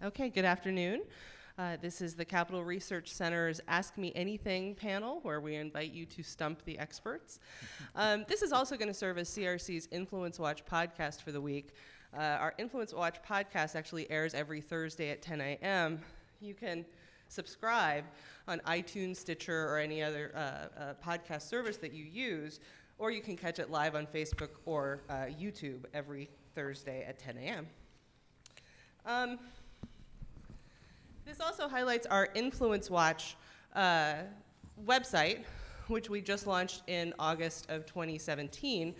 Okay, good afternoon. This is the Capital Research Center's Ask Me Anything panel, where we invite you to stump the experts. This is also going to serve as CRC's InfluenceWatch podcast for the week. Our InfluenceWatch podcast actually airs every Thursday at 10 a.m. You can subscribe on iTunes, Stitcher, or any other podcast service that you use, or you can catch it live on Facebook or YouTube every Thursday at 10 a.m. This also highlights our InfluenceWatch website, which we just launched in August of 2017.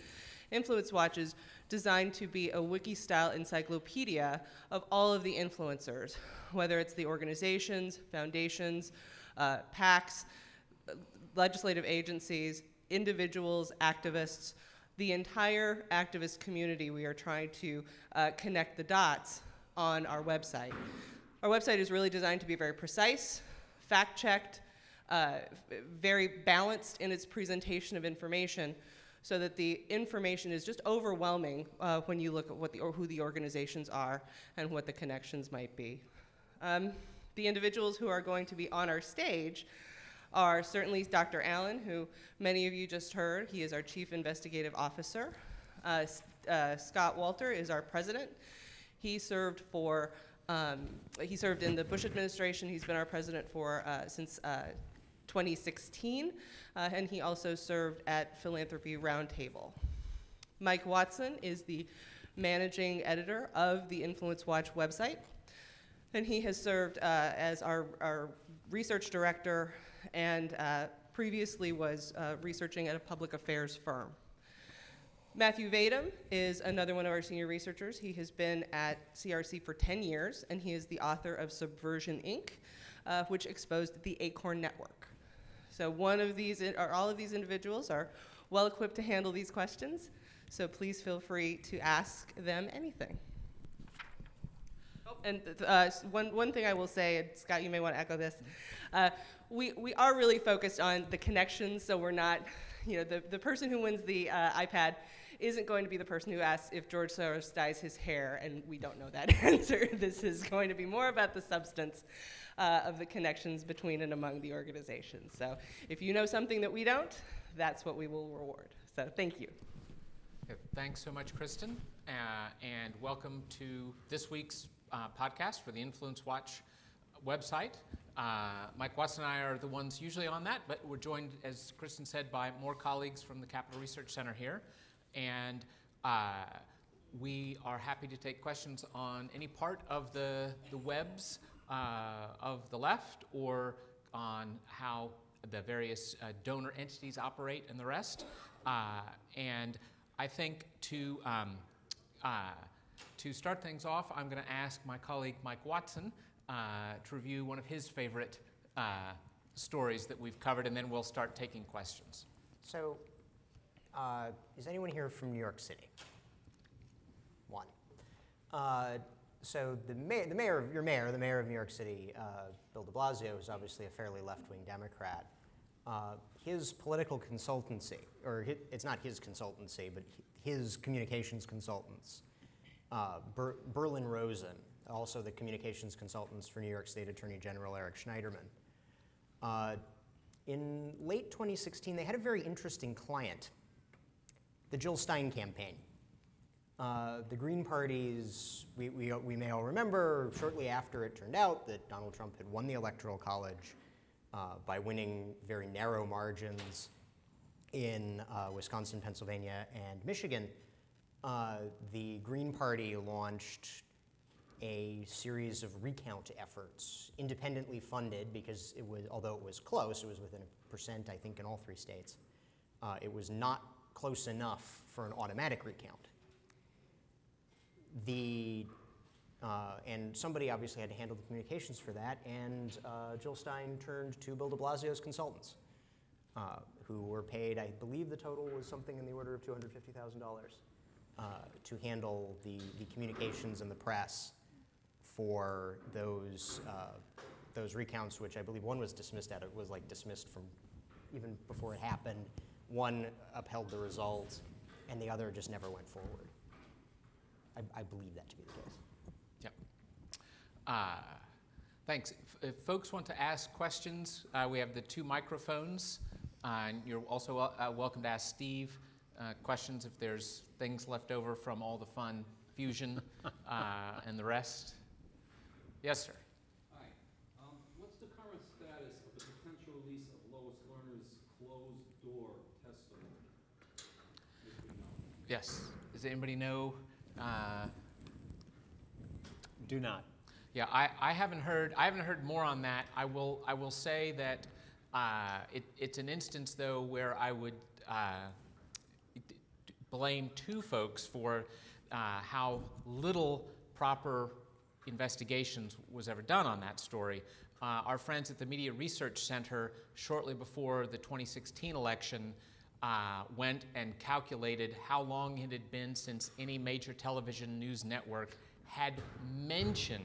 InfluenceWatch is designed to be a wiki-style encyclopedia of all of the influencers, whether it's the organizations, foundations, PACs, legislative agencies, individuals, activists, the entire activist community. We are trying to connect the dots on our website. Our website is really designed to be very precise, fact-checked, very balanced in its presentation of information, so that the information is just overwhelming when you look at who the organizations are and what the connections might be. The individuals who are going to be on our stage are certainly Dr. Allen, who many of you just heard. He is our Chief Investigative Officer. Scott Walter is our president. He served in the Bush administration. He's been our president since 2016, and he also served at Philanthropy Roundtable. Mike Watson is the managing editor of the InfluenceWatch website, and he has served as our research director and previously was researching at a public affairs firm. Matthew Vadum is another one of our senior researchers. He has been at CRC for 10 years, and he is the author of Subversion, Inc., which exposed the Acorn Network. So all of these individuals are well equipped to handle these questions, so please feel free to ask them anything. Oh, and one thing I will say, and Scott, you may want to echo this, we are really focused on the connections, so we're not, the person who wins the iPad isn't going to be the person who asks if George Soros dyes his hair, and we don't know that answer. This is going to be more about the substance of the connections between and among the organizations. So if you know something that we don't, that's what we will reward. So thank you. Okay, thanks so much, Kristen, and welcome to this week's podcast for the InfluenceWatch website. Mike Watson and I are the ones usually on that, but we're joined, as Kristen said, by more colleagues from the Capital Research Center here. And we are happy to take questions on any part of the webs of the left, or on how the various donor entities operate and the rest. And I think to start things off, I'm going to ask my colleague Mike Watson to review one of his favorite stories that we've covered, and then we'll start taking questions. So, is anyone here from New York City? One. So the mayor of New York City, Bill de Blasio, is obviously a fairly left-wing Democrat. His political consultancy, or it's not his consultancy, but his communications consultants, Berlin Rosen, also the communications consultants for New York State Attorney General Eric Schneiderman. In late 2016, they had a very interesting client, the Jill Stein campaign. The Green Party's, we may all remember, shortly after it turned out that Donald Trump had won the Electoral College by winning very narrow margins in Wisconsin, Pennsylvania, and Michigan, the Green Party launched a series of recount efforts, independently funded, because although it was close, it was within 1%, I think, in all 3 states. It was not close enough for an automatic recount. And somebody obviously had to handle the communications for that, and Jill Stein turned to Bill de Blasio's consultants, who were paid, I believe the total was something in the order of $250,000, to handle the communications and the press for those recounts, which I believe one was dismissed dismissed from even before it happened. One upheld the result, and the other just never went forward. I believe that to be the case. Thanks. If folks want to ask questions, we have the 2 microphones, and you're also welcome to ask Steve questions if there's things left over from all the fun fusion and the rest. Yes, sir. Hi. What's the current status of the potential release of Lois Lerner's closed-door testimony? If we know. Yes. Does anybody know? Do not. Yeah, I haven't heard more on that. I will say that it's an instance though where I would blame 2 folks for how little proper investigations was ever done on that story. Our friends at the Media Research Center, shortly before the 2016 election, went and calculated how long it had been since any major television news network had mentioned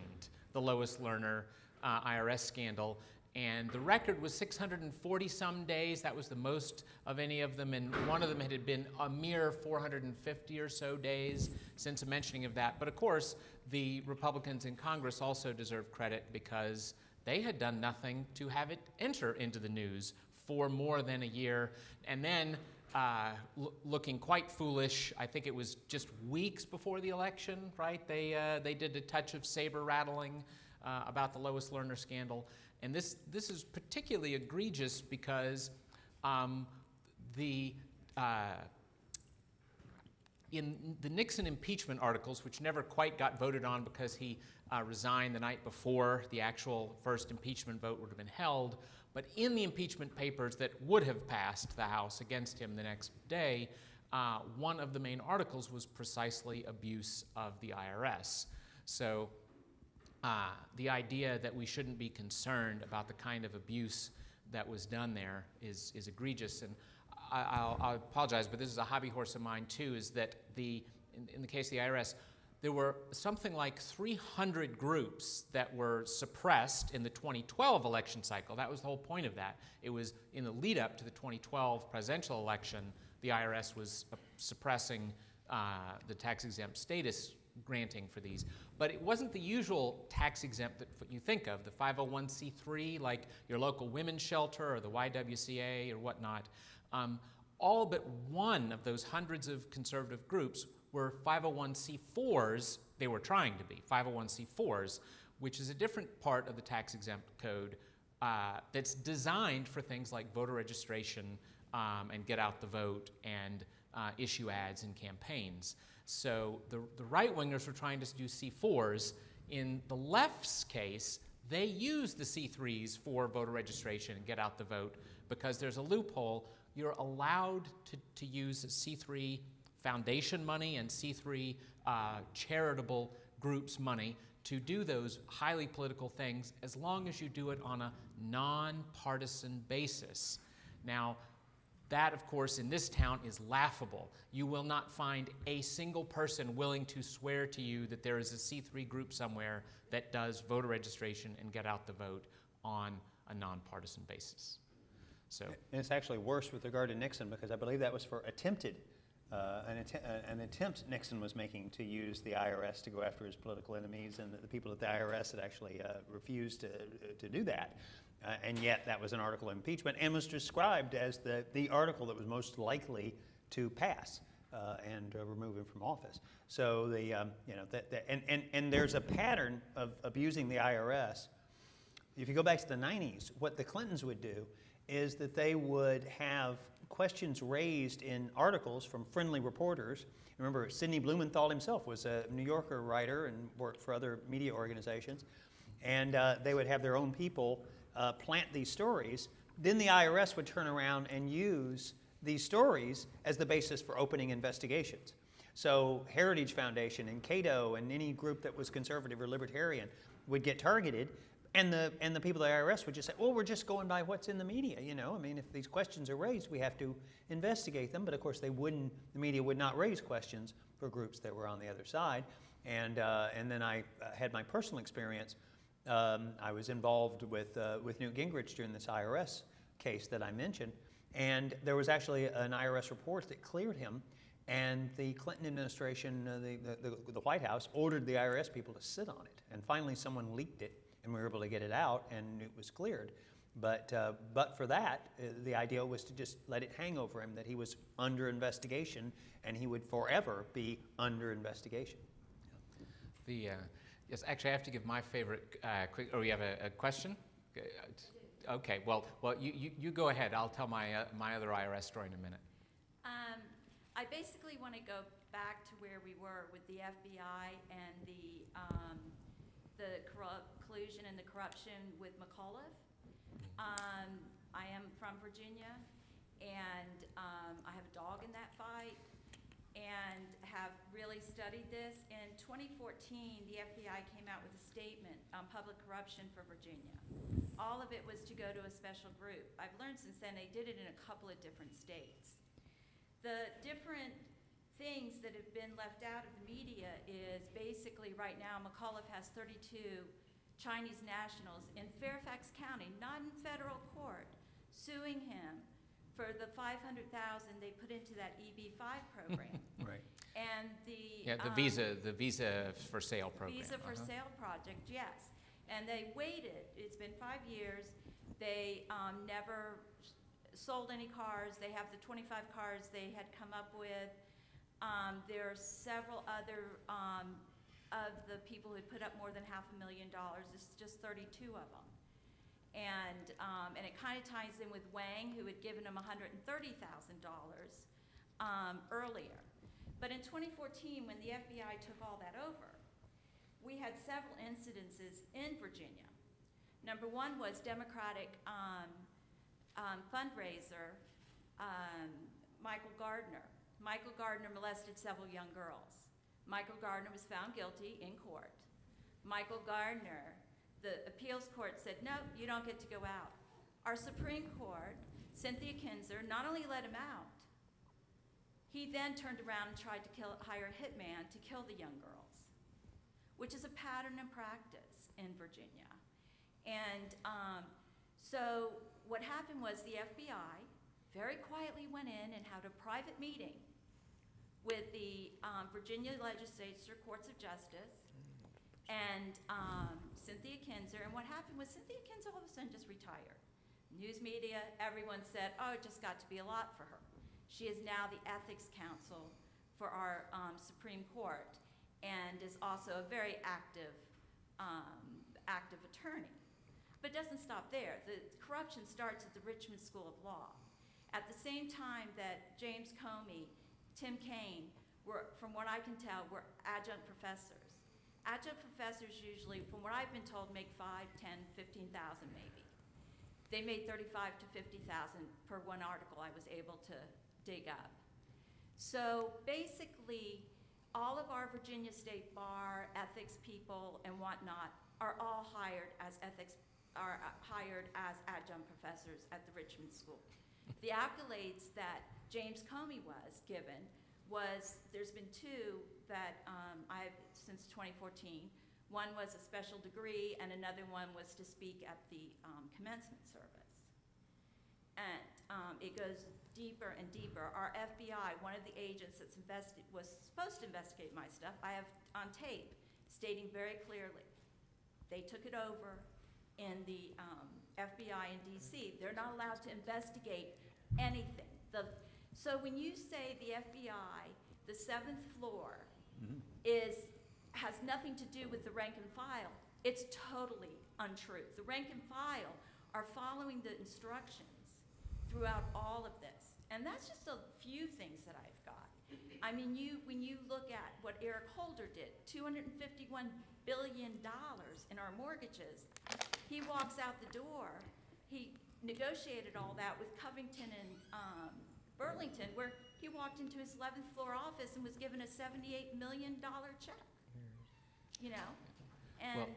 the Lois Lerner IRS scandal, and the record was 640 some days. That was the most of any of them, and one of them had been a mere 450 or so days since a mentioning of that. But of course, the Republicans in Congress also deserve credit because they had done nothing to have it enter into the news for more than a year. And then, looking quite foolish, I think it was just weeks before the election, right? They did a touch of saber rattling about the Lois Lerner scandal. And this is particularly egregious because in the Nixon impeachment articles, which never quite got voted on because he resigned the night before the actual first impeachment vote would have been held, but in the impeachment papers that would have passed the House against him the next day, one of the main articles was precisely abuse of the IRS. So the idea that we shouldn't be concerned about the kind of abuse that was done there is egregious. And I'll apologize, but this is a hobby horse of mine too, is that in the case of the IRS, there were something like 300 groups that were suppressed in the 2012 election cycle. That was the whole point of that. It was in the lead up to the 2012 presidential election, the IRS was suppressing the tax-exempt status granting for these. But it wasn't the usual tax-exempt that you think of, the 501c3, like your local women's shelter or the YWCA or whatnot. All but one of those hundreds of conservative groups were 501c4s. They were trying to be 501c4s, which is a different part of the tax-exempt code that's designed for things like voter registration and get out the vote and issue ads in campaigns. So the right-wingers were trying to do C4s. In the left's case, they use the C3s for voter registration and get out the vote because there's a loophole. You're allowed to use C3 foundation money and C3 charitable groups money to do those highly political things as long as you do it on a nonpartisan basis. Now, that, of course, in this town is laughable. You will not find a single person willing to swear to you that there is a C3 group somewhere that does voter registration and get out the vote on a nonpartisan basis. So, and it's actually worse with regard to Nixon because I believe that was for an attempt Nixon was making to use the IRS to go after his political enemies, and the people at the IRS had actually refused to do that. And yet that was an article of impeachment and was described as the article that was most likely to pass and remove him from office. So and there's a pattern of abusing the IRS. If you go back to the 90s, what the Clintons would do is that they would have questions raised in articles from friendly reporters. Remember, Sidney Blumenthal himself was a New Yorker writer and worked for other media organizations. And they would have their own people plant these stories. Then the IRS would turn around and use these stories as the basis for opening investigations. So Heritage Foundation and Cato and any group that was conservative or libertarian would get targeted, and the people at the IRS would just say, well, we're just going by what's in the media, you know. I mean, if these questions are raised, we have to investigate them. But of course, the media would not raise questions for groups that were on the other side. And then I had my personal experience. I was involved with Newt Gingrich during this IRS case that I mentioned, and there was actually an IRS report that cleared him, And the Clinton administration, the White House, ordered the IRS people to sit on it. And finally, someone leaked it, and we were able to get it out, and it was cleared. But for that, the idea was to just let it hang over him that he was under investigation, and he would forever be under investigation. Yes, actually, I have to give my favorite quick. Oh, you have a question? Okay. Well, you go ahead. I'll tell my other IRS story in a minute. I basically want to go back to where we were with the FBI and the collusion and the corruption with McAuliffe. I am from Virginia, and I have a dog in that fight, and have really studied this. In 2014, the FBI came out with a statement on public corruption for Virginia. All of it was to go to a special group. I've learned since then they did it in a couple of different states. The different things that have been left out of the media is basically right now McAuliffe has 32 Chinese nationals in Fairfax County, not in federal court, suing him for the $500,000 they put into that EB-5 program. Right. And The visa for sale program. Visa for sale project, yes. And they waited. It's been 5 years. They never sold any cars. They have the 25 cars they had come up with. There are several other of the people who had put up more than $500,000. It's just 32 of them. And it kind of ties in with Wang, who had given him $130,000 earlier. But in 2014, when the FBI took all that over, we had several incidences in Virginia. Number one was Democratic fundraiser, Michael Gardner. Michael Gardner molested several young girls. Michael Gardner was found guilty in court. Michael Gardner, the appeals court said, no, you don't get to go out. Our Supreme Court, Cynthia Kinzer, not only let him out, he then turned around and tried to hire a hitman to kill the young girls, which is a pattern and practice in Virginia. And so what happened was the FBI very quietly went in and had a private meeting with the Virginia Legislature Courts of Justice and Cynthia Kinzer. And what happened was Cynthia Kinzer all of a sudden just retired. News media, everyone said, oh, it just got to be a lot for her. She is now the ethics counsel for our Supreme Court and is also a very active attorney. But it doesn't stop there. The corruption starts at the Richmond School of Law. At the same time that James Comey, Tim Kaine, from what I can tell, were adjunct professors. Adjunct professors usually, from what I've been told, make 5, 10, 15,000 maybe. They made 35 to 50,000 per one article I was able to dig up. So basically, all of our Virginia State Bar ethics people and whatnot are all hired as adjunct professors at the Richmond School. The accolades that James Comey was given was, there's been 2 that I've, since 2014. One was a special degree and another one was to speak at the commencement service. And it goes deeper and deeper. Our FBI, one of the agents that's was supposed to investigate my stuff, I have on tape stating very clearly, they took it over in the FBI in DC. They're not allowed to investigate anything. So when you say the FBI, the 7th floor, has nothing to do with the rank and file, it's totally untrue. The rank and file are following the instructions throughout all of this. And that's just a few things that I've got. I mean, when you look at what Eric Holder did, $251 billion in our mortgages, he walks out the door. He negotiated all that with Covington and Burlington, where he walked into his 11th floor office and was given a $78 million check. You know, and well,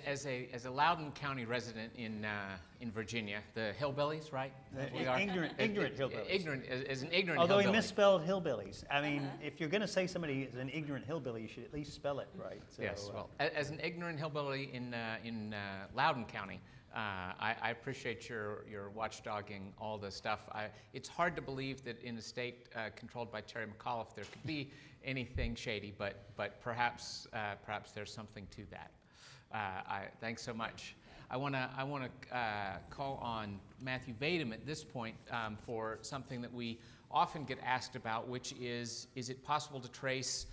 as a Loudoun County resident in Virginia, the hillbillies, right? Ignorant hillbillies. Ignorant as an ignorant. Although hillbilly. he misspelled hillbillies. I mean, if you're going to say somebody is an ignorant hillbilly, you should at least spell it right. So, yes. Well, as an ignorant hillbilly in Loudoun County, I appreciate your watchdogging all this stuff. It's hard to believe that in a state controlled by Terry McAuliffe there could be anything shady, but perhaps there's something to that. Thanks so much. I want to call on Matthew Vadum at this point for something that we often get asked about, which is it possible to trace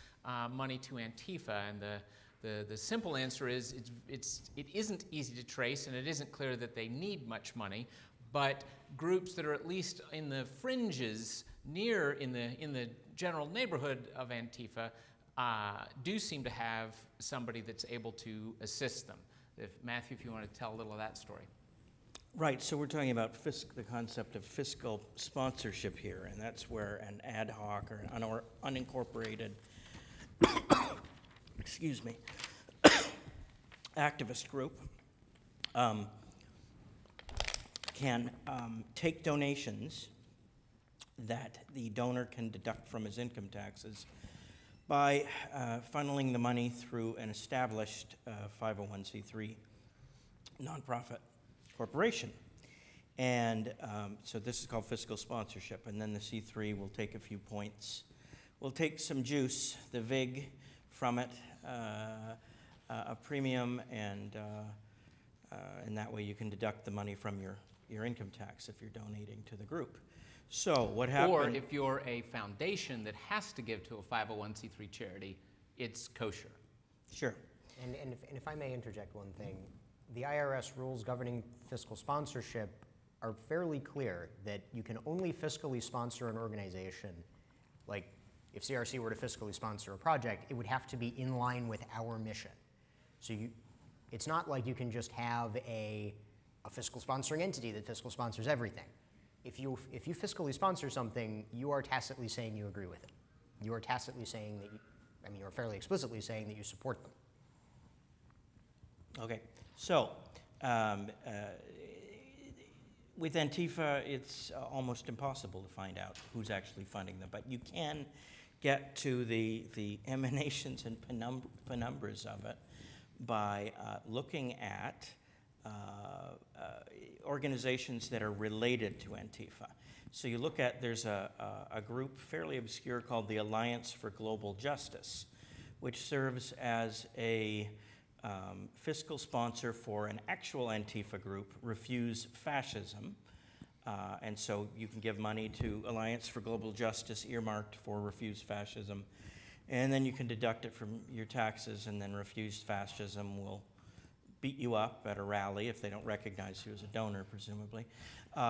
money to Antifa? And the simple answer is it isn't easy to trace, and it isn't clear that they need much money. But groups that are at least in the fringes, near in the general neighborhood of Antifa, do seem to have somebody that's able to assist them. Matthew, if you want to tell a little of that story. Right, so we're talking about the concept of fiscal sponsorship here, and that's where an ad hoc or an unincorporated, excuse me, activist group can take donations that the donor can deduct from his income taxes by funneling the money through an established 501c3 nonprofit corporation. And so this is called fiscal sponsorship, and then the C3 will take a few points. We'll take some juice, the VIG from it, a premium, and that way you can deduct the money from your income tax if you're donating to the group. So what happened? Or if you're a foundation that has to give to a 501c3 charity, it's kosher. Sure. And if I may interject one thing, the IRS rules governing fiscal sponsorship are fairly clear that you can only fiscally sponsor an organization. Like, if CRC were to fiscally sponsor a project, it would have to be in line with our mission. So it's not like you can just have a fiscal sponsoring entity that fiscal sponsors everything. If you fiscally sponsor something, you are tacitly saying you agree with it. You are tacitly saying that you are fairly explicitly saying that you support them. Okay, so with Antifa, it's almost impossible to find out who's actually funding them, but you can get to the emanations and penumbras of it by looking at organizations that are related to Antifa. So you look at, there's a group fairly obscure called the Alliance for Global Justice, which serves as a fiscal sponsor for an actual Antifa group, Refuse Fascism. And so you can give money to Alliance for Global Justice earmarked for Refuse Fascism, and then you can deduct it from your taxes, and then Refuse Fascism will beat you up at a rally if they don't recognize you as a donor, presumably.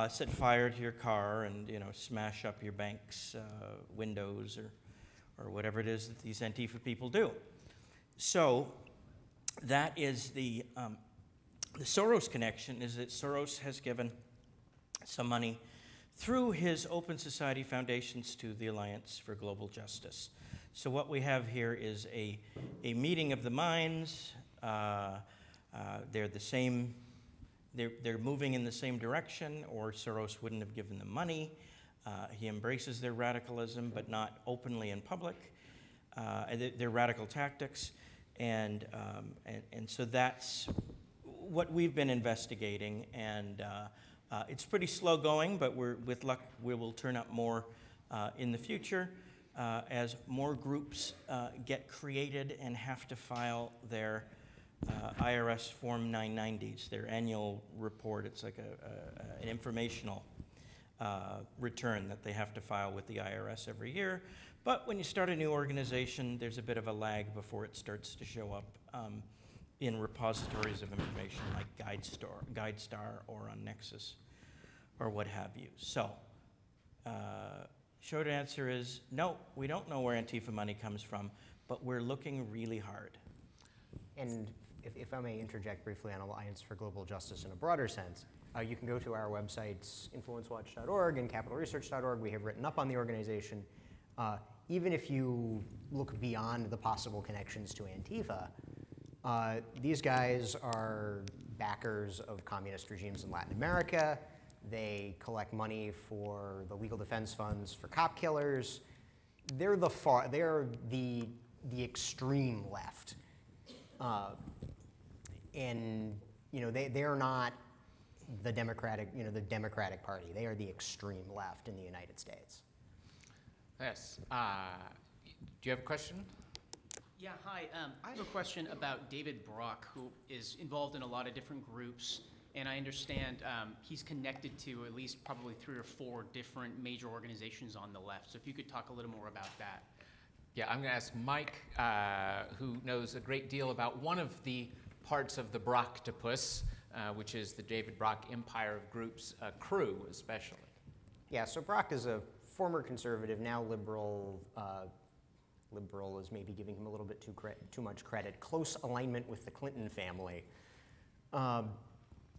Set fire to your car and smash up your bank's windows or whatever it is that these Antifa people do. So that is the Soros connection, is that Soros has given some money through his Open Society Foundations to the Alliance for Global Justice. So what we have here is a meeting of the minds. They're the same, they're moving in the same direction, or Soros wouldn't have given them money. He embraces their radicalism, but not openly in public, their radical tactics. And so that's what we've been investigating, and it's pretty slow going, but with luck we will turn up more in the future as more groups get created and have to file their IRS Form 990s, their annual report. It's like an informational return that they have to file with the IRS every year. But when you start a new organization, there's a bit of a lag before it starts to show up in repositories of information like GuideStar or on Nexus or what have you. So, short answer is no, we don't know where Antifa money comes from, but we're looking really hard. And if I may interject briefly on Alliance for Global Justice in a broader sense, you can go to our websites, InfluenceWatch.org and CapitalResearch.org. We have written up on the organization. Even if you look beyond the possible connections to Antifa, these guys are backers of communist regimes in Latin America. They collect money for the legal defense funds for cop killers. They're the extreme left. And they are not the Democratic, the Democratic Party. They are the extreme left in the United States. Yes. Do you have a question? Yeah, hi. I have a question about David Brock, who is involved in a lot of different groups, and I understand he's connected to at least probably 3 or 4 different major organizations on the left. So if you could talk a little more about that. Yeah, I'm going to ask Mike, who knows a great deal about one of the parts of the Brocktopus, which is the David Brock empire of groups, crew especially. Yeah, so Brock is a former conservative, now liberal. Liberal is maybe giving him a little bit too much credit. Close alignment with the Clinton family,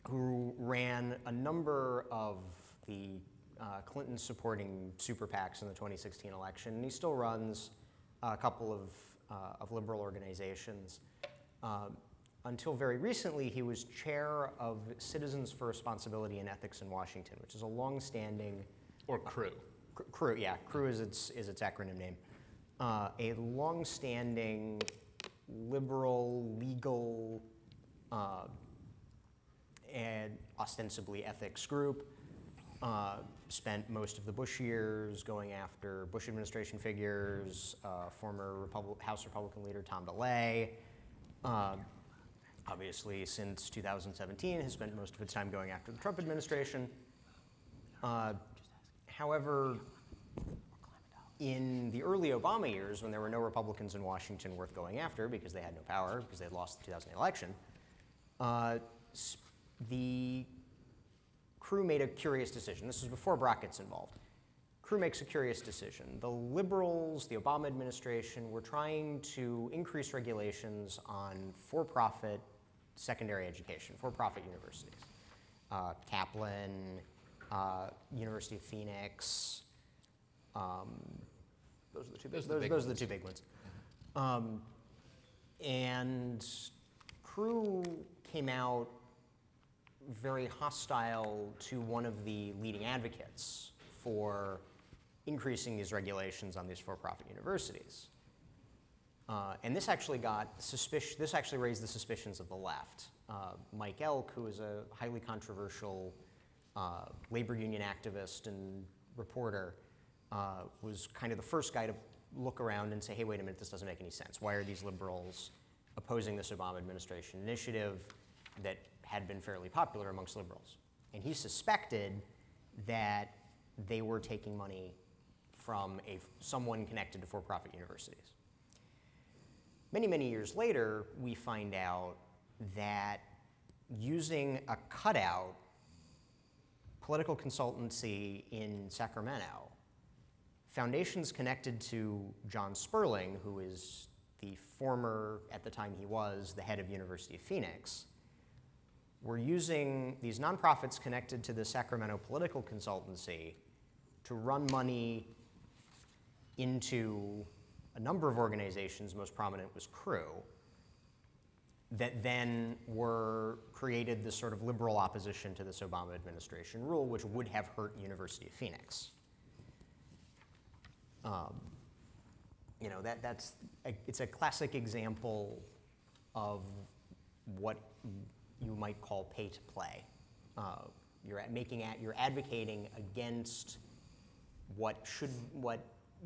who ran a number of the Clinton supporting super PACs in the 2016 election, and he still runs a couple of liberal organizations. Until very recently, he was chair of Citizens for Responsibility and Ethics in Washington, which is a long-standing... Or CREW. CREW, yeah. CREW is its acronym name. A long-standing liberal, legal, and ostensibly ethics group. Spent most of the Bush years going after Bush administration figures, former House Republican leader Tom DeLay. Obviously, since 2017, has spent most of its time going after the Trump administration. However, in the early Obama years, when there were no Republicans in Washington worth going after because they had no power, because they had lost the 2008 election, the CREW made a curious decision. This was before Brock gets involved. CREW makes a curious decision. The liberals, the Obama administration, were trying to increase regulations on for-profit secondary education, for-profit universities. Kaplan, University of Phoenix, those are the two big ones. And CREW came out very hostile to one of the leading advocates for increasing these regulations on these for-profit universities. And this actually raised the suspicions of the left. Mike Elk, who is a highly controversial labor union activist and reporter, was kind of the first guy to look around and say, hey, wait a minute, this doesn't make any sense. Why are these liberals opposing this Obama administration initiative that had been fairly popular amongst liberals? And he suspected that they were taking money from someone connected to for-profit universities. Many, many years later, we find out that using a cutout political consultancy in Sacramento, foundations connected to John Sperling, who is the former, at the time he was, the head of University of Phoenix, were using these nonprofits connected to the Sacramento political consultancy to run money into a number of organizations. Most prominent was CREW, that then created this sort of liberal opposition to this Obama administration rule, which would have hurt University of Phoenix. It's a classic example of what you might call pay to play. You're advocating against what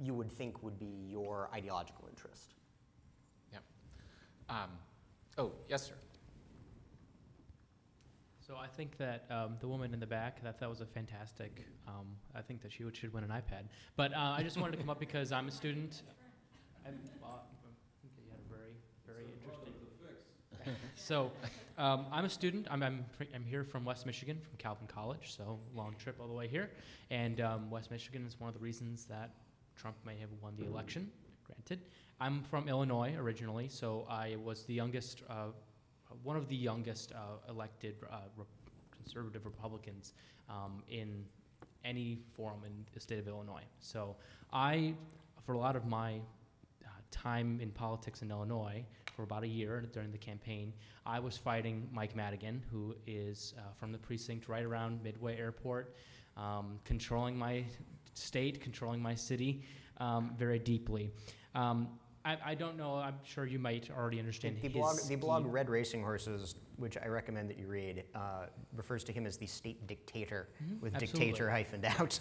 you would think would be your ideological interest. Yep. Oh, yes, sir. So I think that the woman in the back, that was a fantastic, I think that she should win an iPad. But I just wanted to come up because I'm a student. I think you had a very, very interesting. So I'm a student. I'm here from West Michigan, from Calvin College, so long trip all the way here. And West Michigan is one of the reasons that Trump may have won the election, granted. I'm from Illinois originally, so I was the youngest, one of the youngest elected conservative Republicans in any forum in the state of Illinois. So for a lot of my time in politics in Illinois, for about a year during the campaign, I was fighting Mike Madigan, who is from the precinct right around Midway Airport, controlling my state, controlling my city very deeply. I don't know. I'm sure you might already understand The blog Red Racing Horses, which I recommend that you read, refers to him as the state dictator, with Absolutely. dictator hyphened out.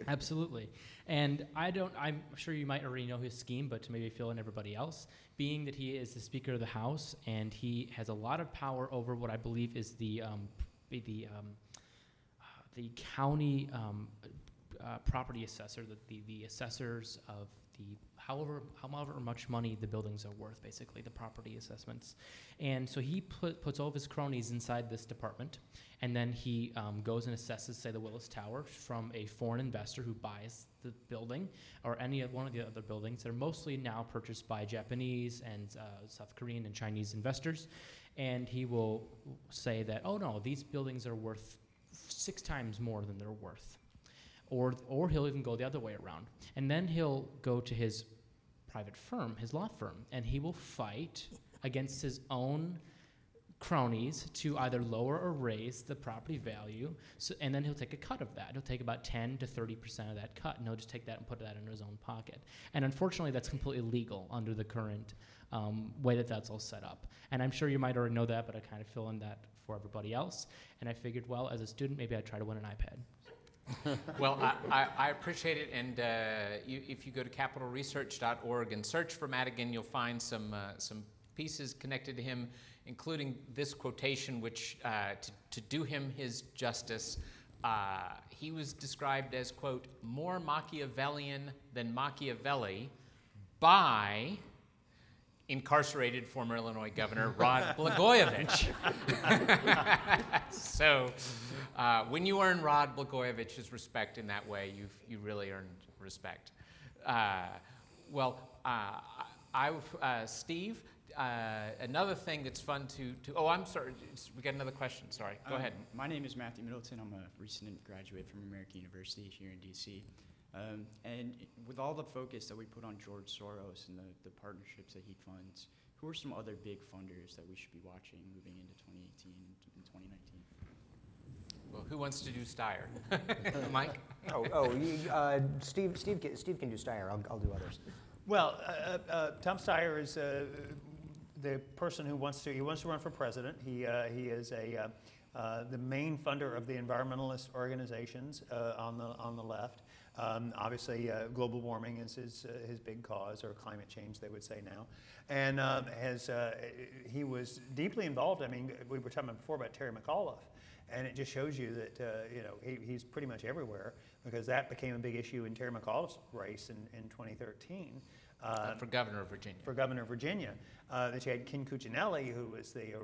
Absolutely. And I'm sure you might already know his scheme, but to maybe fill in everybody else, being that he is the Speaker of the House and he has a lot of power over what I believe is the county property assessor, the assessors of the however much money the buildings are worth, basically, the property assessments. And so he puts all of his cronies inside this department, and then he goes and assesses, say, the Willis Tower from a foreign investor who buys the building or any of one of the other buildings. They're mostly now purchased by Japanese and South Korean and Chinese investors. And he will say that, oh no, these buildings are worth 6 times more than they're worth. Or he'll even go the other way around. And then he'll go to his private firm, his law firm, and he will fight against his own cronies to either lower or raise the property value, and then he'll take a cut of that. He'll take about 10 to 30% of that cut, and he'll just take that and put that in his own pocket. And unfortunately, that's completely legal under the current way that that's all set up. And I'm sure you might already know that, but I kind of fill in that for everybody else. And I figured, well, as a student, maybe I'd try to win an iPad. Well, I appreciate it, and if you go to capitalresearch.org and search for Madigan, you'll find some pieces connected to him, including this quotation, which, to do him his justice, he was described as, quote, more Machiavellian than Machiavelli by incarcerated former Illinois Governor Rod Blagojevich. So when you earn Rod Blagojevich's respect in that way, you really earned respect. Steve, another thing that's fun to oh, I'm sorry, we got another question, sorry, go ahead. My name is Matthew Middleton. I'm a recent graduate from American University here in DC. And with all the focus that we put on George Soros and the partnerships that he funds, who are some other big funders that we should be watching moving into 2018 and 2019? Well, who wants to do Steyer? Mike? Steve can do Steyer. I'll do others. Well, Tom Steyer is the person who wants to run for president. He is the main funder of the environmentalist organizations on the left. Obviously, global warming is his big cause, or climate change, they would say now. And he was deeply involved. I mean, we were talking before about Terry McAuliffe, and it just shows you that he's pretty much everywhere, because that became a big issue in Terry McAuliffe's race in 2013. For governor of Virginia. For governor of Virginia. That you had Ken Cuccinelli, who was the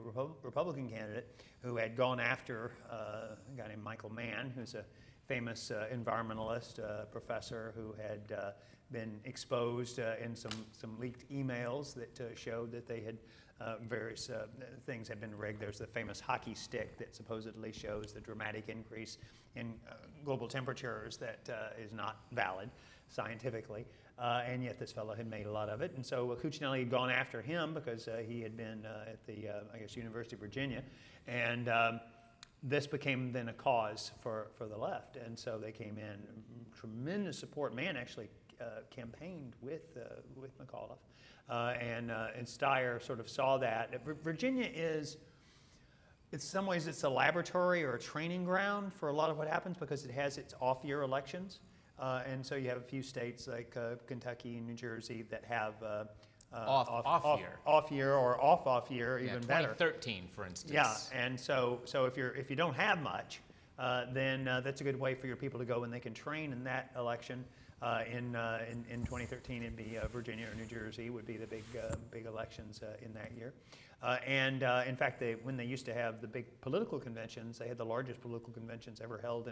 Republican candidate, who had gone after a guy named Michael Mann, who's a famous environmentalist professor who had been exposed in some leaked emails that showed that they had various things had been rigged. There's the famous hockey stick that supposedly shows the dramatic increase in global temperatures that is not valid scientifically, and yet this fellow had made a lot of it. And so Cuccinelli had gone after him because he had been at the, University of Virginia, and this became then a cause for the left, and so they came in tremendous support. Mann actually campaigned with McAuliffe, and Steyer sort of saw that. Virginia is, in some ways, it's a laboratory or a training ground for a lot of what happens, because it has its off-year elections, and so you have a few states like Kentucky and New Jersey that have off year, or off year, even better. 2013, for instance. Yeah, and so if you don't have much, then that's a good way for your people to go, and they can train in that election. In 2013, it'd be Virginia or New Jersey would be the big elections in that year. In fact, when they used to have the big political conventions, they had the largest political conventions ever held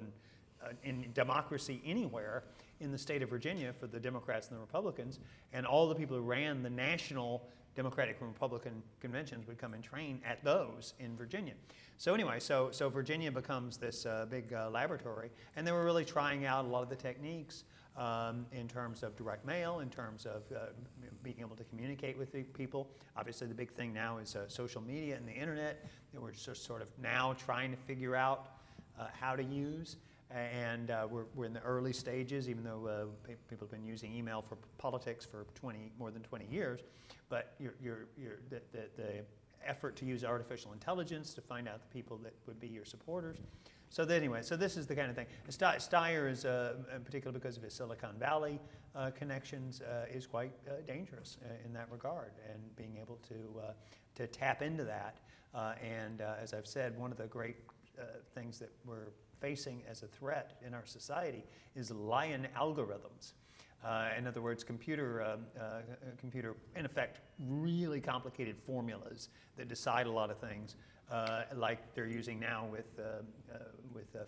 in democracy anywhere in the state of Virginia for the Democrats and the Republicans, and all the people who ran the national Democratic and Republican conventions would come and train at those in Virginia. So anyway, so Virginia becomes this big laboratory, and they were really trying out a lot of the techniques in terms of direct mail, in terms of being able to communicate with the people. Obviously, the big thing now is social media and the internet that we're just sort of now trying to figure out how to use. And we're in the early stages, even though people have been using email for politics for more than 20 years. But the effort to use artificial intelligence to find out the people that would be your supporters. So anyway, so this is the kind of thing. Steyer is, in particular because of his Silicon Valley connections, is quite dangerous in that regard, and being able to tap into that. And as I've said, one of the great things that we're facing as a threat in our society is lion algorithms. In other words, computer, in effect, really complicated formulas that decide a lot of things, like they're using now with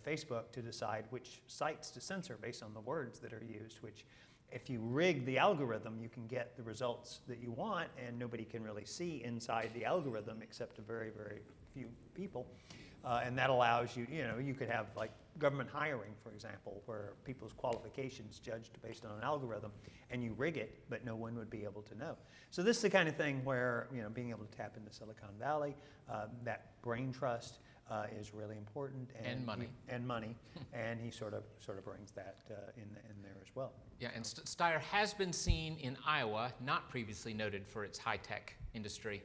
Facebook to decide which sites to censor based on the words that are used, which if you rig the algorithm, you can get the results that you want, and nobody can really see inside the algorithm except a very, very few people. And that allows you, you could have like government hiring, for example, where people's qualifications judged based on an algorithm, and you rig it, but no one would be able to know. So this is the kind of thing where, being able to tap into Silicon Valley, that brain trust is really important. And money. And he sort of brings that in there as well. Yeah, and Steyer has been seen in Iowa, not previously noted for its high-tech industry.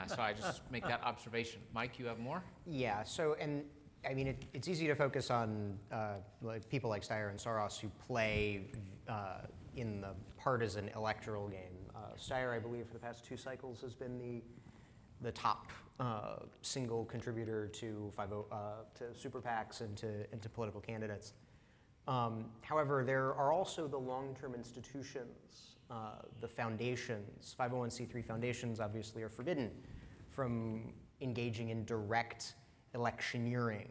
So I just make that observation. Mike, you have more? Yeah, so, and I mean, it's easy to focus on like people like Steyer and Soros who play in the partisan electoral game. Steyer, I believe, for the past 2 cycles has been the top single contributor to super PACs and to political candidates. However, there are also the long-term institutions, the foundations. 501c3 foundations obviously are forbidden from engaging in direct electioneering,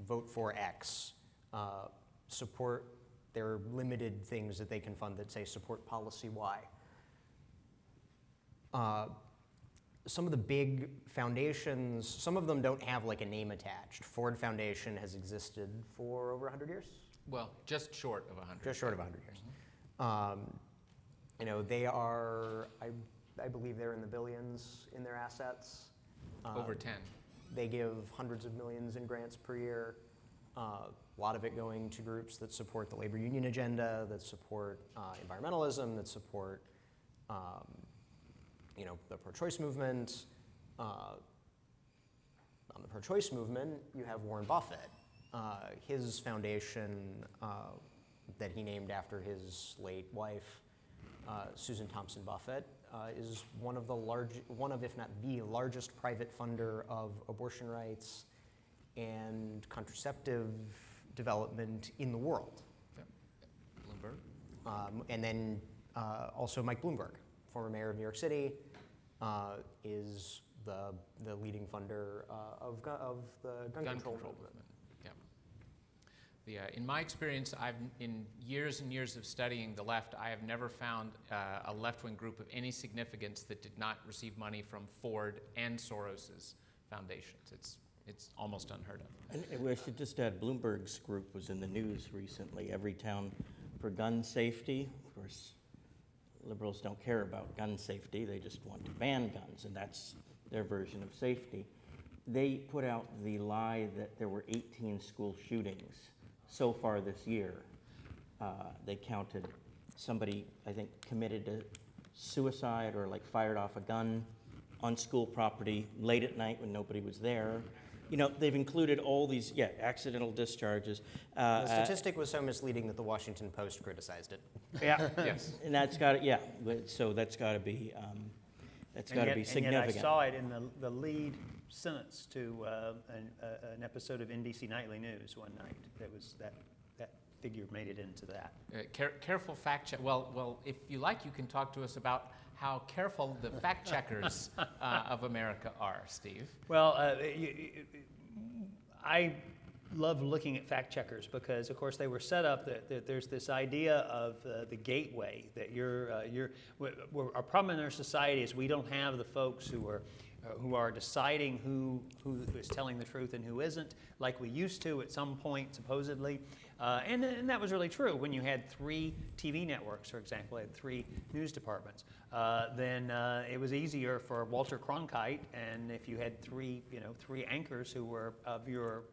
vote for X, support. There are limited things that they can fund that say support policy Y. Some of the big foundations, some of them don't have like a name attached. Ford Foundation has existed for over 100 years. Well, just short of 100. Just short of 100 years. They are, I believe they're in the billions in their assets. Over 10. They give hundreds of millions in grants per year. A lot of it going to groups that support the labor union agenda, that support environmentalism, that support the pro-choice movement. On the pro-choice movement, you have Warren Buffett. His foundation that he named after his late wife, Susan Thompson Buffett, is one of, if not the largest private funder of abortion rights and contraceptive development in the world. Yep. Bloomberg. And then also Mike Bloomberg, former mayor of New York City, is the leading funder of the gun control movement. In my experience, in years and years of studying the left, I have never found a left-wing group of any significance that did not receive money from Ford and Soros's foundations. It's almost unheard of. And I should just add, Bloomberg's group was in the news recently. Every town for gun safety. Of course, liberals don't care about gun safety. They just want to ban guns, and that's their version of safety. They put out the lie that there were 18 school shootings so far this year. They counted somebody, I think, committed to suicide or like fired off a gun on school property late at night when nobody was there. They've included all these, accidental discharges. The statistic was so misleading that the Washington Post criticized it. Yeah. Yes. And that's got to, so that's got to be, significant. And yet I saw it in the lead sentence to an episode of NBC Nightly News one night. That figure made it into that. Careful fact check. Well, if you like, you can talk to us about how careful the fact checkers of America are, Steve. Well, I love looking at fact checkers because, of course, they were set up that there's this idea of the gateway that our problem in our society is we don't have the folks who are deciding who is telling the truth and who isn't, like we used to at some point, supposedly. And that was really true. When you had 3 TV networks, for example, had 3 news departments, then it was easier for Walter Cronkite, and if you had 3 anchors who were of your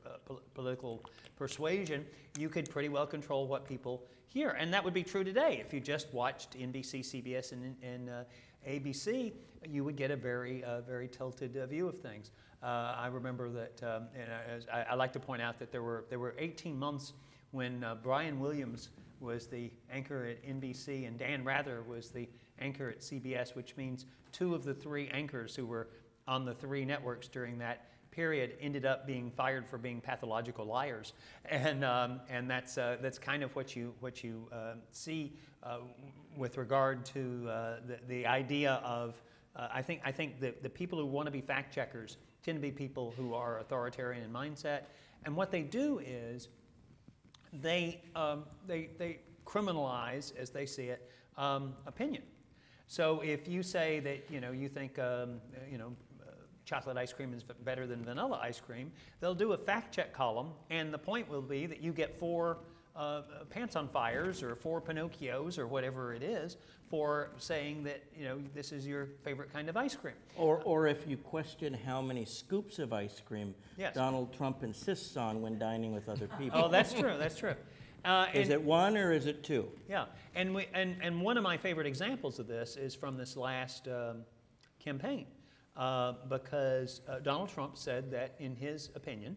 political persuasion, you could pretty well control what people hear. And that would be true today. If you just watched NBC, CBS, and ABC, you would get a very tilted view of things. I remember that, and I like to point out that there were 18 months when Brian Williams was the anchor at NBC and Dan Rather was the anchor at CBS, which means 2 of the 3 anchors who were on the 3 networks during that period ended up being fired for being pathological liars, and that's kind of what you see with regard to the idea of I think that the people who want to be fact checkers tend to be people who are authoritarian in mindset, and what they do is they criminalize, as they see it, opinion. So if you say that you think chocolate ice cream is better than vanilla ice cream, they'll do a fact check column, and the point will be that you get 4 pants on fires or 4 Pinocchios or whatever it is for saying that this is your favorite kind of ice cream. Or if you question how many scoops of ice cream Yes. Donald Trump insists on when dining with other people. Oh, that's true. That's true. Is it 1 or is it 2? Yeah, and one of my favorite examples of this is from this last campaign, because Donald Trump said that, in his opinion,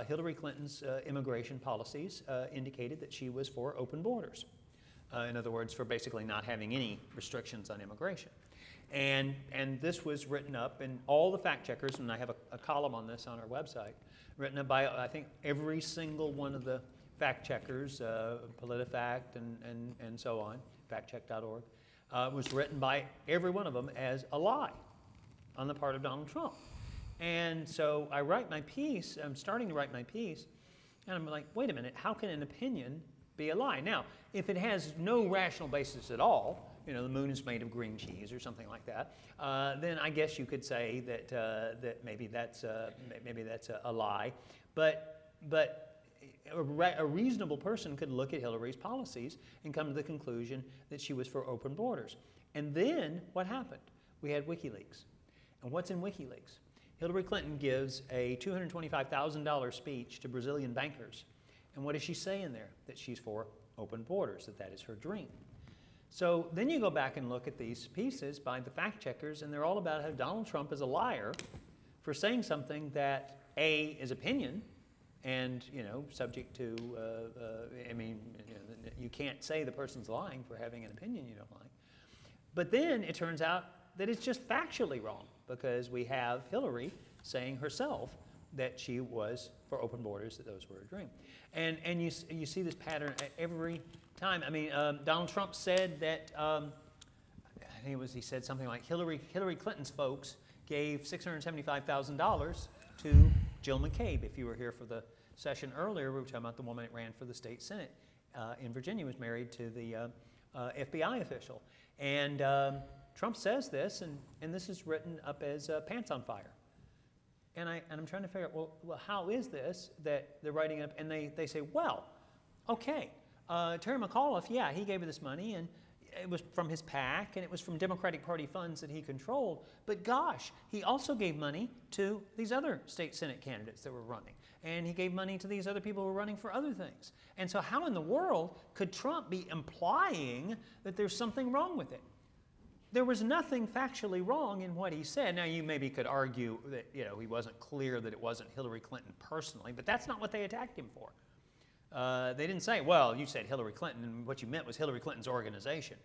Hillary Clinton's immigration policies indicated that she was for open borders. In other words, for basically not having any restrictions on immigration. And this was written up, and all the fact checkers, and I have a column on this on our website, written up by, I think, every single one of the fact checkers, PolitiFact and so on, factcheck.org, was written by every one of them as a lie on the part of Donald Trump. And so I write my piece, I'm starting to write my piece, and I'm like, wait a minute, how can an opinion be a lie? Now, if it has no rational basis at all, the moon is made of green cheese or something like that, then I guess you could say that maybe that's a lie. But a reasonable person could look at Hillary's policies and come to the conclusion that she was for open borders. And then what happened? We had WikiLeaks. And what's in WikiLeaks? Hillary Clinton gives a $225,000 speech to Brazilian bankers. And what does she say in there? That she's for open borders, that is her dream. So then you go back and look at these pieces by the fact checkers, and they're all about how Donald Trump is a liar for saying something that, A, is opinion, and, subject to, you can't say the person's lying for having an opinion you don't like. But then it turns out that it's just factually wrong, because we have Hillary saying herself that she was for open borders, that those were her dream. And you see this pattern every time. Donald Trump said that, he said something like Hillary Clinton's folks gave $675,000 to Jill McCabe. If you were here for the session earlier, we were talking about the woman that ran for the state senate in Virginia, was married to the FBI official. And Trump says this, and this is written up as pants on fire. And I'm trying to figure out, well, how is this that they're writing it up? And they say, well, okay, Terry McAuliffe, yeah, he gave her this money, and it was from his PAC, and it was from Democratic Party funds that he controlled. But gosh, he also gave money to these other state senate candidates that were running. And he gave money to these other people who were running for other things. And so how in the world could Trump be implying that there's something wrong with it? There was nothing factually wrong in what he said. Now, you maybe could argue that he wasn't clear that it wasn't Hillary Clinton personally, but that's not what they attacked him for. They didn't say, well, you said Hillary Clinton, and what you meant was Hillary Clinton's organization.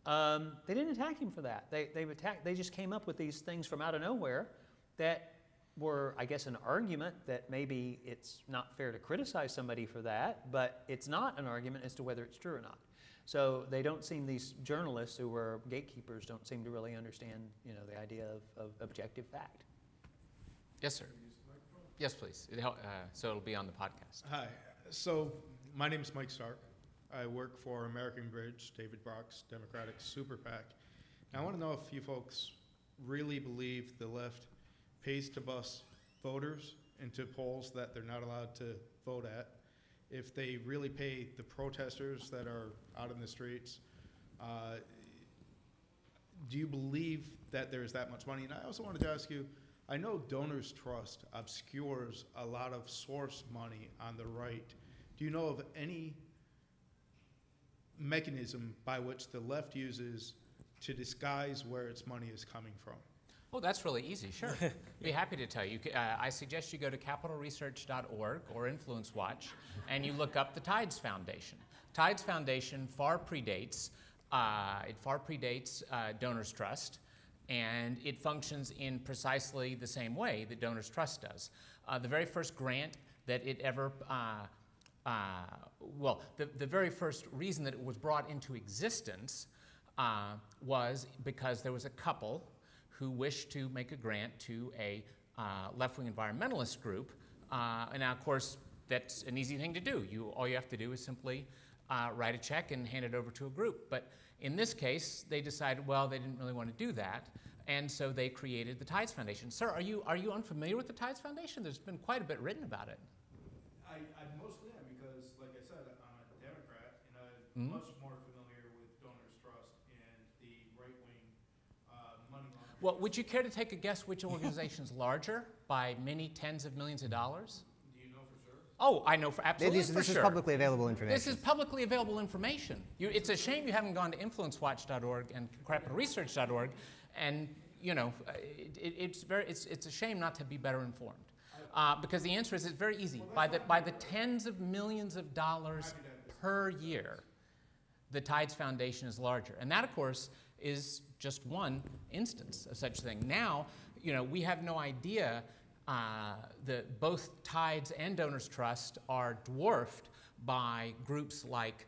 They didn't attack him for that. They just came up with these things from out of nowhere that were, I guess, an argument that maybe it's not fair to criticize somebody for that, but it's not an argument as to whether it's true or not. So they don't seem, these journalists who were gatekeepers don't seem to really understand, the idea of objective fact. Yes, sir. Yes, please. So it'll be on the podcast. Hi. So my name is Mike Stark. I work for American Bridge, David Brock's Democratic Super PAC. Now, I want to know if you folks really believe the left pays to bus voters into polls that they're not allowed to vote at, if they really pay the protesters that are out in the streets, do you believe that there's that much money? And I also wanted to ask you, I know Donors Trust obscures a lot of source money on the right. Do you know of any mechanism by which the left uses to disguise where its money is coming from? Oh, that's really easy, sure. Be happy to tell you. I suggest you go to capitalresearch.org or InfluenceWatch and you look up the Tides Foundation. Tides Foundation far predates Donors Trust, and it functions in precisely the same way that Donors Trust does. The very first grant that it ever, the very first reason that it was brought into existence was because there was a couple who wished to make a grant to a left-wing environmentalist group. And now, of course, that's an easy thing to do. All you have to do is simply write a check and hand it over to a group. But in this case, they decided, well, they didn't really want to do that, and so they created the Tides Foundation. Sir, are you unfamiliar with the Tides Foundation? There's been quite a bit written about it. I mostly am because, like I said, I'm a Democrat, and I'm much more familiar with Donors Trust and the right-wing money laundering. Well, would you care to take a guess which organization's larger by many tens of millions of dollars? Do you know for sure? Oh, I know for absolutely for This sure. is publicly available information. This is publicly available information. It's a shame you haven't gone to InfluenceWatch.org and capitalresearch.org, and it's a shame not to be better informed. Because the answer is it's very easy. By the tens of millions of dollars per year, the Tides Foundation is larger, and that, of course, is just one instance of such a thing. Now, we have no idea that both Tides and Donors Trust are dwarfed by groups like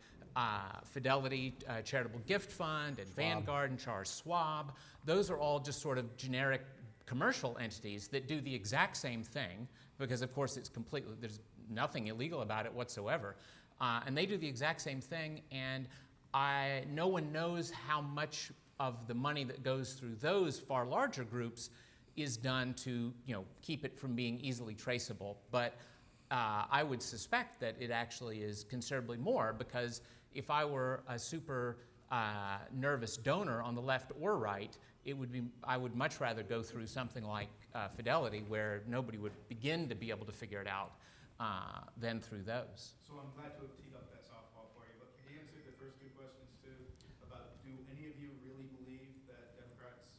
Fidelity Charitable Gift Fund and Vanguard and Charles Schwab. Those are all just sort of generic commercial entities that do the exact same thing because, of course, there's nothing illegal about it whatsoever. And they do the exact same thing, and no one knows how much of the money that goes through those far larger groups is done to keep it from being easily traceable. But I would suspect that it actually is considerably more, because if I were a super nervous donor on the left or right, I would much rather go through something like Fidelity, where nobody would begin to be able to figure it out, than through those. So I'm glad to have teed up that softball for you, but can you answer the first two questions too, about do any of you really believe that Democrats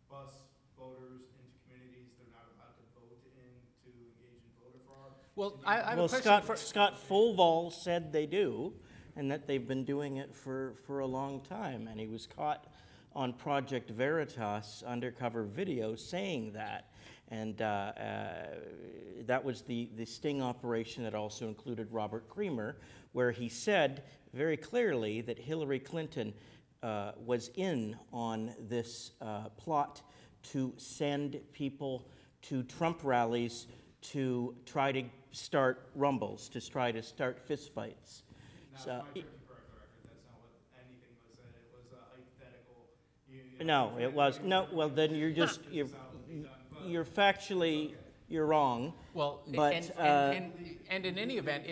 bus voters into communities they're not allowed to vote in to engage in voter fraud? Well, I have a Well, question Scott Fulval said they do, and that they've been doing it for a long time, and he was caught on Project Veritas undercover video saying that. And that was the sting operation that also included Robert Creamer, where he said very clearly that Hillary Clinton was in on this plot to send people to Trump rallies to try to start rumbles, to try to start fistfights. Now, So, my turn to correct the record. That's not what anything was said. It was a hypothetical. no, it was no. Well, then you're factually you're wrong. Well, but and in any event,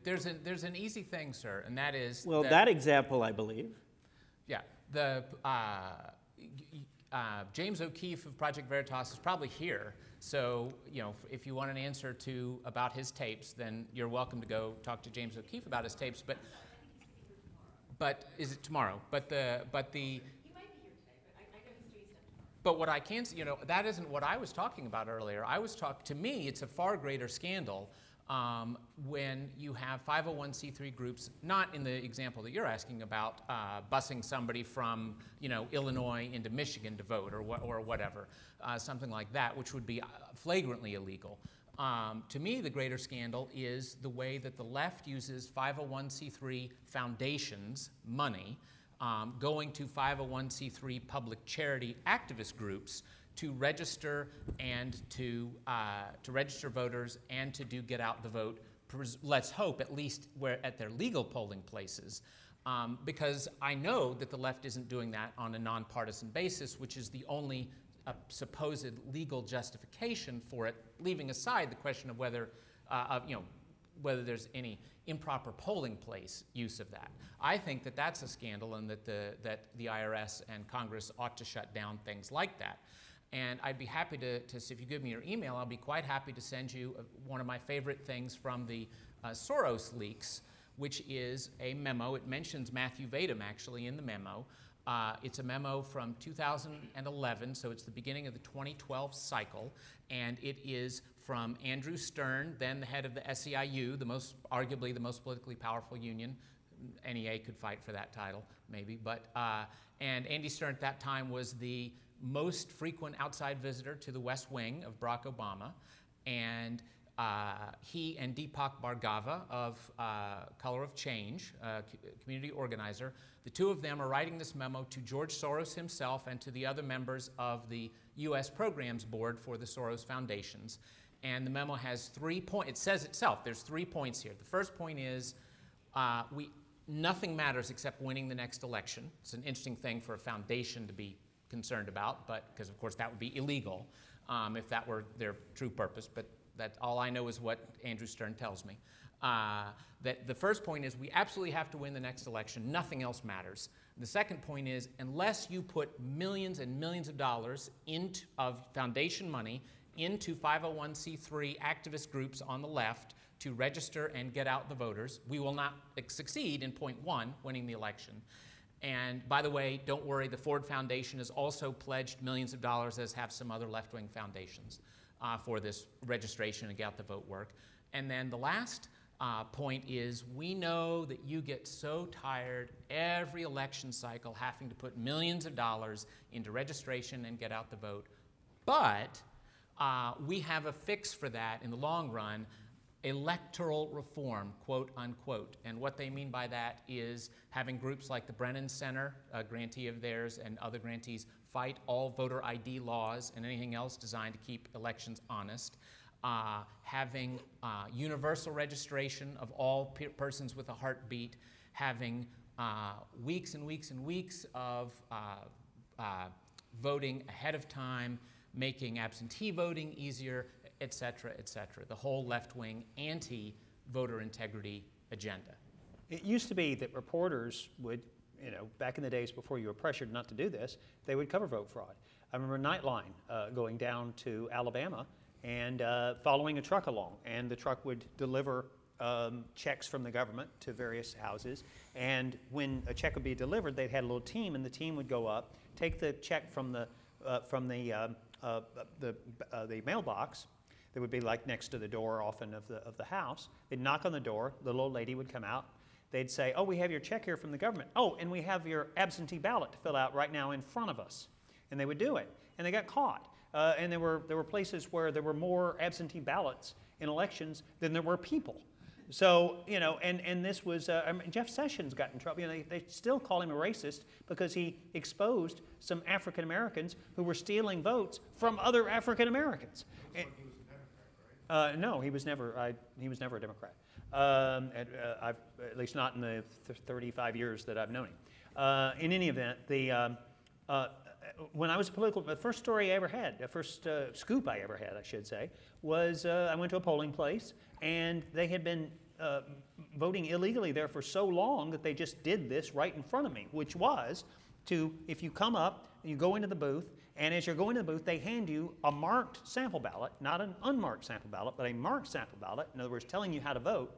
there's an easy thing, sir, and that is that example, I believe. Yeah, the James O'Keefe of Project Veritas is probably here. So if you want an answer about his tapes, then you're welcome to go talk to James O'Keefe about his tapes. But is it tomorrow? But the But what I can, that isn't what I was talking about earlier. To me, it's a far greater scandal when you have 501c3 groups, not in the example that you're asking about, busing somebody from, Illinois into Michigan to vote or whatever, something like that, which would be flagrantly illegal. To me, the greater scandal is the way that the left uses 501c3 foundations' money, going to 501c3 public charity activist groups to register and to register voters and to get out the vote. Let's hope at least at their legal polling places, because I know that the left isn't doing that on a nonpartisan basis, which is the only supposed legal justification for it, leaving aside the question of whether whether there's any improper polling place use of that. I think that that's a scandal, and that the IRS and Congress ought to shut down things like that. And I'd be happy to if you give me your email, I'll be quite happy to send you one of my favorite things from the Soros leaks, which is a memo. It mentions Matthew Vadum actually in the memo. It's a memo from 2011, so it's the beginning of the 2012 cycle, and it is from Andrew Stern, then the head of the SEIU, arguably the most politically powerful union. NEA could fight for that title, maybe, but and Andy Stern at that time was the most frequent outside visitor to the West Wing of Barack Obama, and he and Deepak Bhargava of Color of Change, community organizer, the two of them are writing this memo to George Soros himself and to the other members of the U.S. Programs Board for the Soros Foundations. And the memo has 3 points. It says itself, there's 3 points here. The first point is nothing matters except winning the next election. It's an interesting thing for a foundation to be concerned about, but because of course that would be illegal if that were their true purpose. But that all I know is what Andrew Stern tells me. That the first point is we absolutely have to win the next election. Nothing else matters. The second point is unless you put millions and millions of dollars of foundation money into 501c3 activist groups on the left to register and get out the voters, we will not succeed in point 1, winning the election. And by the way, don't worry, the Ford Foundation has also pledged millions of dollars, as have some other left-wing foundations, for this registration and get out the vote work. And then the last point is we know that you get so tired every election cycle having to put millions of dollars into registration and get out the vote. But we have a fix for that in the long run, electoral reform, quote unquote. And what they mean by that is having groups like the Brennan Center, a grantee of theirs, and other grantees fight all voter ID laws and anything else designed to keep elections honest. Having universal registration of all persons with a heartbeat, having weeks and weeks and weeks of voting ahead of time, making absentee voting easier, et cetera, et cetera. The whole left-wing anti-voter integrity agenda. It used to be that reporters would, back in the days before you were pressured not to do this, they would cover vote fraud. I remember Nightline going down to Alabama and following a truck along, and the truck would deliver checks from the government to various houses, and when a check would be delivered, they had a little team, and the team would go up, take the check from the mailbox that would be like next to the door often of the house. They'd knock on the door, the little lady would come out, they'd say, oh, we have your check here from the government. Oh, and we have your absentee ballot to fill out right now in front of us. And they would do it, and they got caught. And there were places where there were more absentee ballots in elections than there were people. So, and this was, Jeff Sessions got in trouble. They still call him a racist because he exposed some African Americans who were stealing votes from other African Americans. He was a Democrat, right? No, he was never a Democrat. At least not in the 35 years that I've known him. In any event, when I was the first story I ever had, the first scoop I ever had, I should say, was I went to a polling place, and they had been voting illegally there for so long that they just did this right in front of me, which was if you come up, you go into the booth, and as you're going to the booth, they hand you a marked sample ballot, not an unmarked sample ballot, but a marked sample ballot, in other words, telling you how to vote.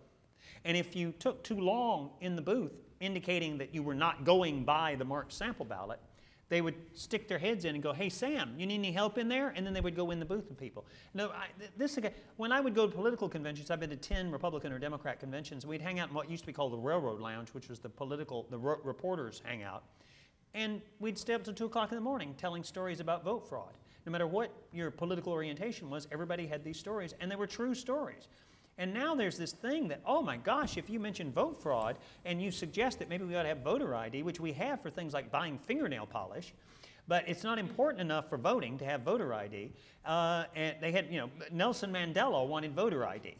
And if you took too long in the booth, indicating that you were not going by the marked sample ballot, they would stick their heads in and go, hey, Sam, you need any help in there? And then they would go in the booth with people. No, when I would go to political conventions, I've been to 10 Republican or Democrat conventions, and we'd hang out in what used to be called the Railroad Lounge, which was the reporters' hangout. And we'd stay up till 2 o'clock in the morning telling stories about vote fraud. No matter what your political orientation was, everybody had these stories, and they were true stories. And now there's this thing that, oh my gosh, if you mention vote fraud and you suggest that maybe we ought to have voter ID, which we have for things like buying fingernail polish, but it's not important enough for voting to have voter ID. And they had, Nelson Mandela wanted voter ID.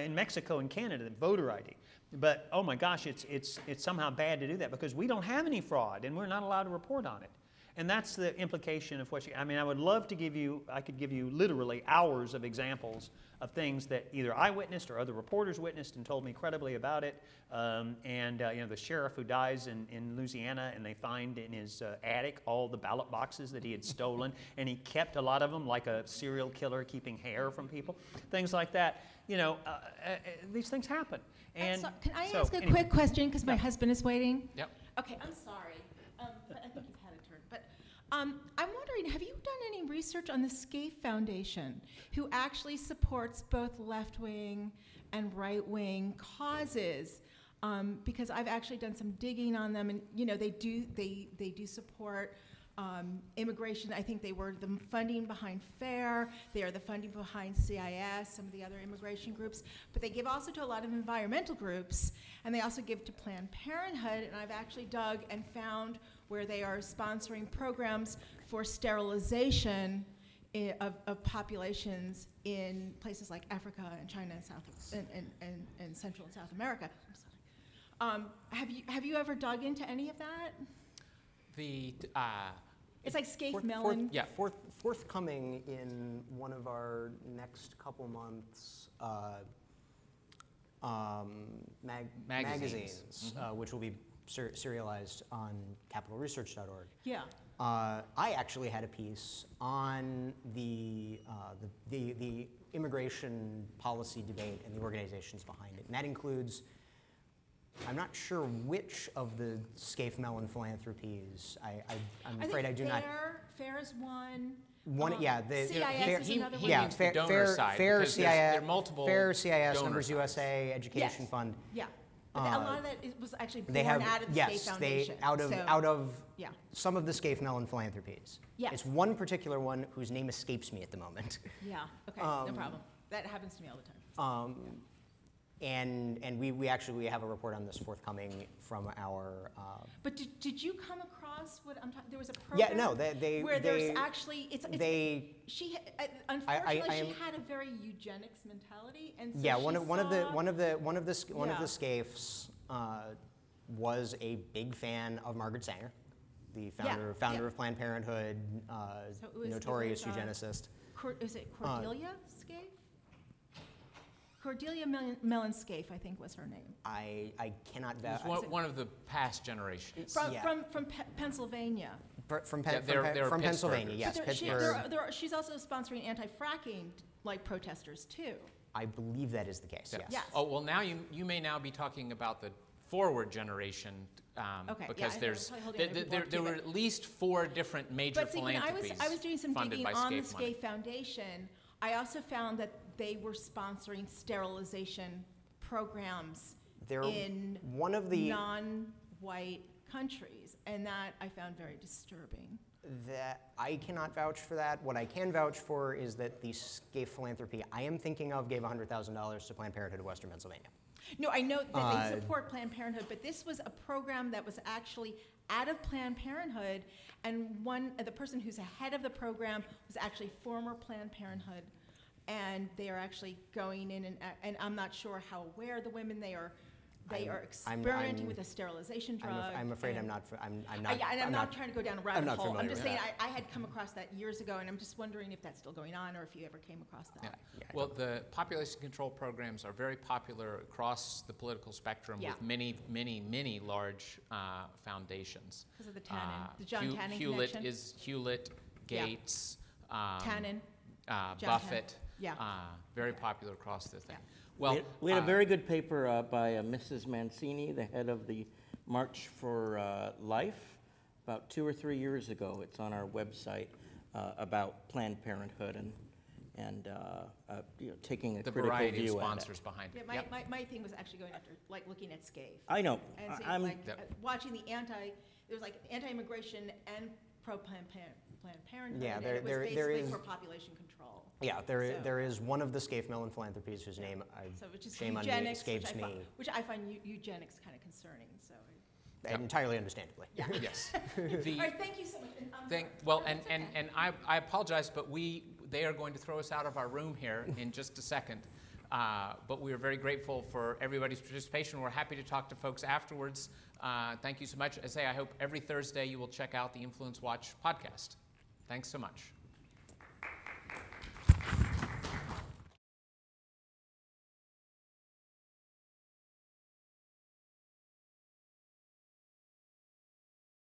In Mexico and Canada, voter ID. But oh my gosh, it's somehow bad to do that because we don't have any fraud and we're not allowed to report on it. And that's the implication of what I mean, I would love to give you, I could give you literally hours of examples of things that either I witnessed or other reporters witnessed and told me credibly about it. The sheriff who dies in Louisiana, and they find in his attic all the ballot boxes that he had stolen, and he kept a lot of them like a serial killer keeping hair from people, things like that. These things happen. And Can I so, ask a anyway. quick question, because my husband is waiting? Yep. Okay, I'm sorry. But I think you've had a turn. But I'm wondering, have you done any research on the Scaife Foundation, who actually supports both left-wing and right-wing causes? Because I've actually done some digging on them, and they do support immigration. I think they were the funding behind FAIR. They are the funding behind CIS, some of the other immigration groups. But they give also to a lot of environmental groups, and they also give to Planned Parenthood. And I've actually dug and found where they are sponsoring programs for sterilization of populations in places like Africa and China and Central and South America. I'm sorry. Have you ever dug into any of that? It's like Scaife Mellon. Forthcoming in one of our next couple months magazines, which will be serialized on capitalresearch.org. Yeah. I actually had a piece on the immigration policy debate and the organizations behind it, and that includes, I'm not sure which of the Scaife Mellon philanthropies. I'm afraid I do not. FAIR is one. The CIS is another one. Yeah, the donor side, FAIR, because CIS, there are multiple FAIR, CIS, donor Numbers sides. USA, Education Yes. Fund. Yeah. But a lot of that was actually born They have out of the Scaife Foundation. out of yeah. some of the Scaife Mellon philanthropies. Yes. It's one particular one whose name escapes me at the moment. Yeah. Okay. No problem. That happens to me all the time. And we actually have a report on this forthcoming from our. But did you come across what I'm talking? There was a program. Yeah, no, they where there's actually they. She unfortunately she had a very eugenics mentality, and so yeah, she one of the Yeah. Scaifes was a big fan of Margaret Sanger, the founder Yeah. of Planned Parenthood, notorious eugenicist. Is it Cordelia Scaife? Cordelia Mellon Scaife, I think, was her name. I cannot It was one of the past generations. From Pennsylvania. From they're Pennsylvania, Pittsburghers. yes, But Pittsburgh. she's also sponsoring anti-fracking protesters too. I believe that is the case. Yes. Yes. Oh, well, now you may now be talking about the forward generation, Okay, because yeah, there's I'm probably holding there were at least 4 different major But see, when philanthropies I was doing some funded digging by on the Scaife money. Scaife Foundation, I also found that they were sponsoring sterilization programs in one of the non-white countries, and that I found very disturbing. That I cannot vouch for that. What I can vouch for is that the Scaife philanthropy I am thinking of gave $100,000 to Planned Parenthood of Western Pennsylvania. No, I know that they support Planned Parenthood, but this was a program that was actually out of Planned Parenthood, and the person who's head of the program was actually former Planned Parenthood, and they are actually going in and I'm not sure how aware the women they are experimenting with a sterilization drug. I'm afraid I'm not trying to go down a rabbit not hole. I'm familiar just with saying that. I had come across that years ago, and I'm just wondering if that's still going on or if you ever came across that. Yeah. Well, the population control programs are very popular across the political spectrum with many large foundations. Because of the Tannen, the John Tannen Hewlett connection. is Hewlett, Gates, Tannen, John Buffett. Yeah. Very popular across the thing. Yeah. Well, we had a very good paper by Mrs. Mancini, the head of the March for Life, about 2 or 3 years ago. It's on our website about Planned Parenthood and taking a the critical variety of view at sponsors it. behind it. Yeah, Yep. my thing was actually going after, looking at Scaife. I know. And seeing, I'm watching there was anti-immigration and pro-Planned Parenthood. Yeah, and there- it was there basically is- for population control. Yeah, there is one of the Scaife Mellon philanthropies whose name Which is shame on me eugenics, escapes me. which I find eugenics kind of concerning. So. Entirely understandably. Yeah. Yes. All right, thank you so much. And I apologize, but they are going to throw us out of our room here in just a second. But we are very grateful for everybody's participation. We're happy to talk to folks afterwards Thank you so much. I hope every Thursday you will check out the InfluenceWatch podcast. Thanks so much.